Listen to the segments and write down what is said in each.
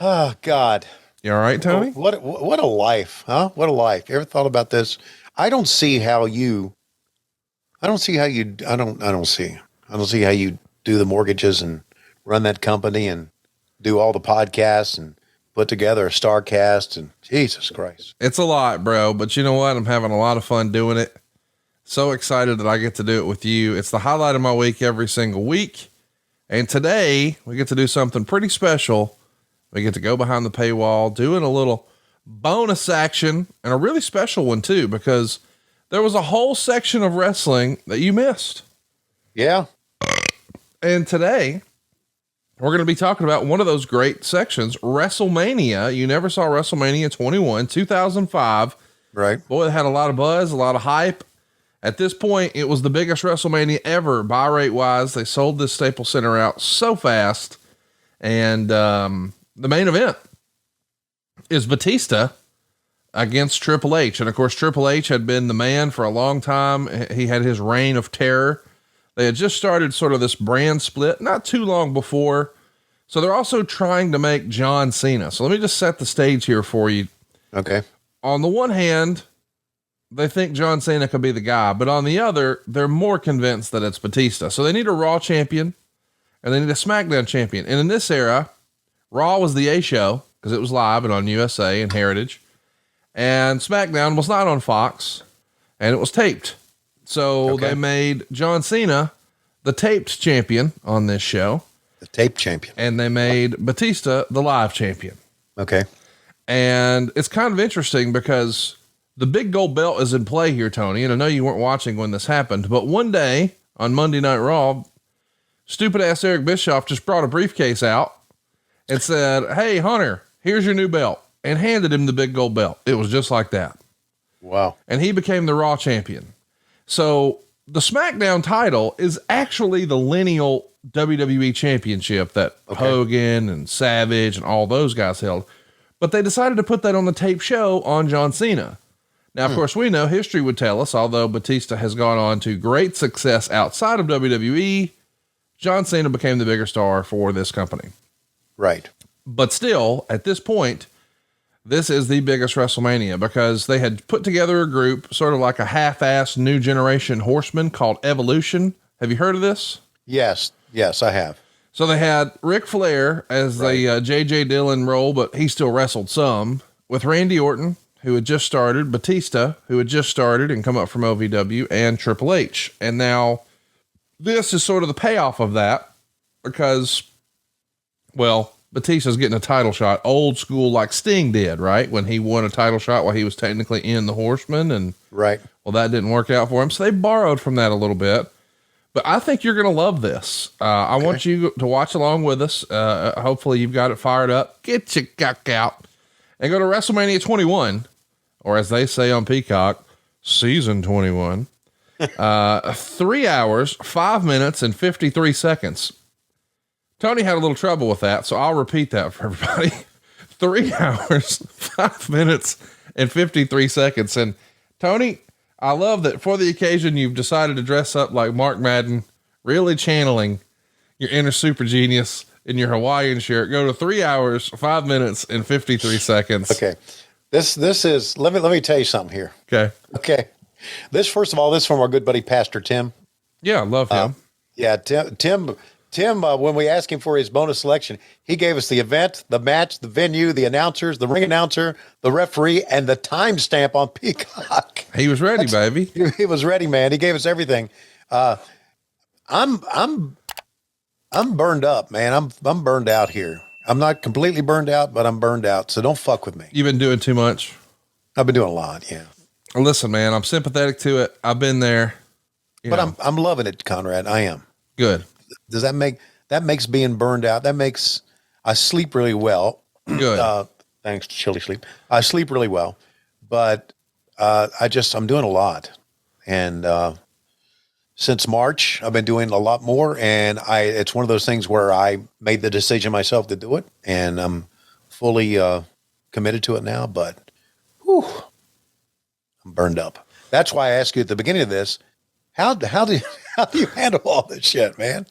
Oh God. You all right, Tony? What a life, huh? What a life. You ever thought about this? I don't see how you I don't see how you I don't see how you do the mortgages and run that company and do all the podcasts and put together a star cast and Jesus Christ. It's a lot, bro, but you know what? I'm having a lot of fun doing it. So excited that I get to do it with you. It's the highlight of my week every single week. And today we get to do something pretty special. We get to go behind the paywall, doing a little bonus action, and a really special one too, because there was a whole section of wrestling that you missed. Yeah. And today we're going to be talking about one of those great sections, WrestleMania. You never saw WrestleMania 21, 2005. Right. Boy, it had a lot of buzz, a lot of hype. At this point, it was the biggest WrestleMania ever, buy rate wise. They sold this Staples Center out so fast. And the main event is Batista against Triple H. And of course, Triple H had been the man for a long time. He had his reign of terror. They had just started sort of this brand split not too long before. So they're also trying to make John Cena. So let me just set the stage here for you. Okay. On the one hand, they think John Cena could be the guy, but on the other, they're more convinced that it's Batista. So they need a Raw champion and they need a SmackDown champion. And in this era, Raw was the A show because it was live and on USA and Heritage, and SmackDown was not on Fox and it was taped. So They made John Cena the taped champion on this show, the tape champion, and they made Batista the live champion. Okay. And it's kind of interesting because the big gold belt is in play here, Tony. And I know you weren't watching when this happened, but one day on Monday Night Raw, stupid ass Eric Bischoff just brought a briefcase out and said, "Hey, Hunter, here's your new belt," and handed him the big gold belt. It was just like that. Wow. And he became the Raw champion. So the SmackDown title is actually the lineal WWE championship that Hogan and Savage and all those guys held. But they decided to put that on the tape show on John Cena. Now, of course, we know history would tell us, although Batista has gone on to great success outside of WWE, John Cena became the bigger star for this company. Right. But still, at this point, this is the biggest WrestleMania because they had put together a group, sort of like a half-assed new generation horseman called Evolution. Have you heard of this? Yes. Yes, I have. So they had Ric Flair as the J.J. Dillon role, but he still wrestled some, with Randy Orton, who had just started, Batista, who had just started and come up from OVW, and Triple H. And now this is sort of the payoff of that because, well, Batista's getting a title shot, old school, like Sting did, right? When he won a title shot while he was technically in the Horsemen, and right. Well, that didn't work out for him. So they borrowed from that a little bit, but I think you're going to love this. I want you to watch along with us. Hopefully you've got it fired up. Get your cock out and go to WrestleMania 21, or as they say on Peacock, season 21, 3 hours, 5 minutes and 53 seconds. Tony had a little trouble with that, so I'll repeat that for everybody. 3 hours, 5 minutes, and 53 seconds. And Tony, I love that for the occasion, you've decided to dress up like Mark Madden, really channeling your inner super genius in your Hawaiian shirt. Go to 3 hours, 5 minutes, and 53 seconds. Okay. This is, let me tell you something here. Okay. Okay. First of all, this is from our good buddy, Pastor Tim. Yeah. Love him. Tim, when we asked him for his bonus selection, he gave us the event, the match, the venue, the announcers, the ring announcer, the referee, and the timestamp on Peacock. He was ready, baby. He was ready, man. He gave us everything. I'm burned up, man. I'm burned out here. I'm not completely burned out, but I'm burned out. So don't fuck with me. You've been doing too much. I've been doing a lot. Yeah. Listen, man, I'm sympathetic to it. I've been there, but I'm loving it, Conrad. I am. Good. Does that makes being burned out? I sleep really well. Good. Thanks to Chili Sleep. I sleep really well, but I'm doing a lot. And since March, I've been doing a lot more, and it's one of those things where I made the decision myself to do it, and I'm fully committed to it now, but whew, I'm burned up. That's why I asked you at the beginning of this, how do you handle all this shit, man?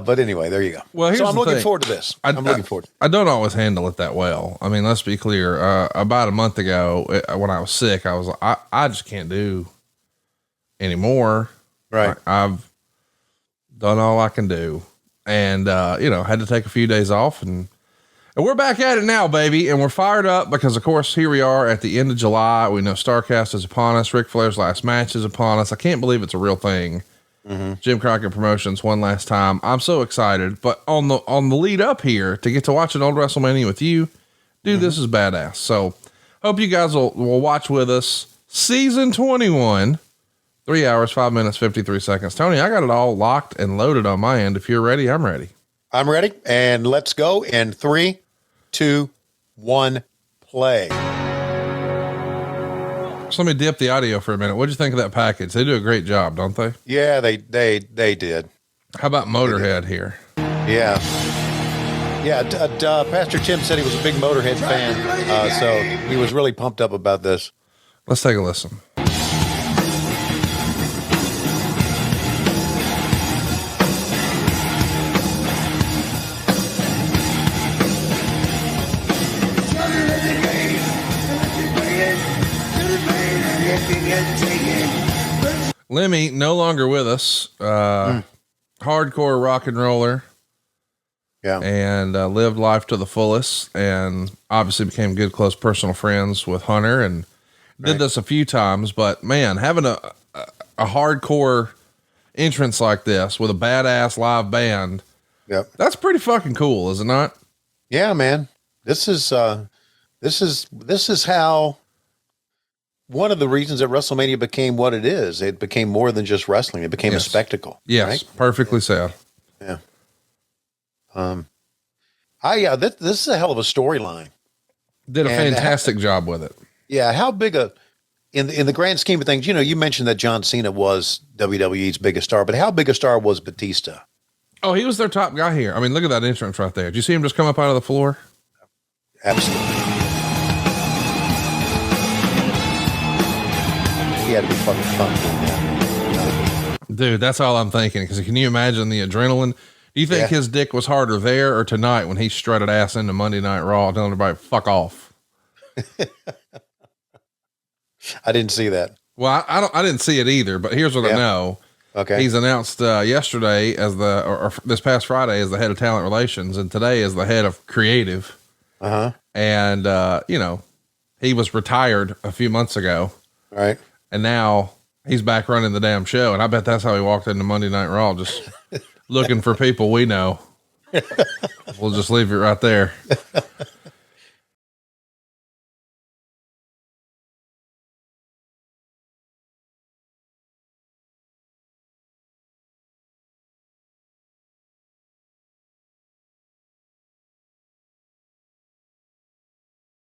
But anyway, there you go. Well, here's so I'm the looking thing. forward to this. I'm looking forward. I don't always handle it that well. I mean, let's be clear. About a month ago, when I was sick, I just can't do anymore. Right. I've done all I can do, and had to take a few days off, and we're back at it now, baby. And we're fired up because, of course, here we are at the end of July. We know StarCast is upon us. Ric Flair's last match is upon us. I can't believe it's a real thing. Jim Crockett Promotions one last time. I'm so excited, but on the lead up here to get to watch an old WrestleMania with you, dude, this is badass. So hope you guys will watch with us. Season 21, 3 hours, 5 minutes, 53 seconds. Tony, I got it all locked and loaded on my end. If you're ready, I'm ready. I'm ready. And let's go in 3, 2, 1, play. So let me dip the audio for a minute. What'd you think of that package? They do a great job, don't they? Yeah, they did. How about Motorhead here? Yeah. Yeah. Pastor Tim said he was a big Motorhead fan. So he was really pumped up about this. Let's take a listen. Lemmy, no longer with us, hardcore rock and roller. Yeah. And lived life to the fullest, and obviously became good, close personal friends with Hunter, and did this a few times. But man, having a hardcore entrance like this with a badass live band, that's pretty fucking cool, is it not? Yeah, man. This is how one of the reasons that WrestleMania became what it is. It became more than just wrestling. It became a spectacle. Yes, right? perfectly said. Yeah. This is a hell of a storyline. Did a fantastic job with it. Yeah. How big in the grand scheme of things, you mentioned that John Cena was WWE's biggest star, but how big a star was Batista? Oh, he was their top guy here. I mean, look at that entrance right there. Did you see him just come up out of the floor? Absolutely. He had to be fucking fun doing that. Dude, that's all I'm thinking. Because can you imagine the adrenaline? Do you think his dick was harder there or tonight when he strutted ass into Monday Night Raw telling everybody, fuck off? I didn't see that. Well, I didn't see it either, but here's what I know. Okay. He's announced yesterday as or this past Friday as the head of talent relations, and today as the head of creative. And, he was retired a few months ago. Right. And now he's back running the damn show. And I bet that's how he walked into Monday Night Raw, just looking for people we know. We'll just leave it right there.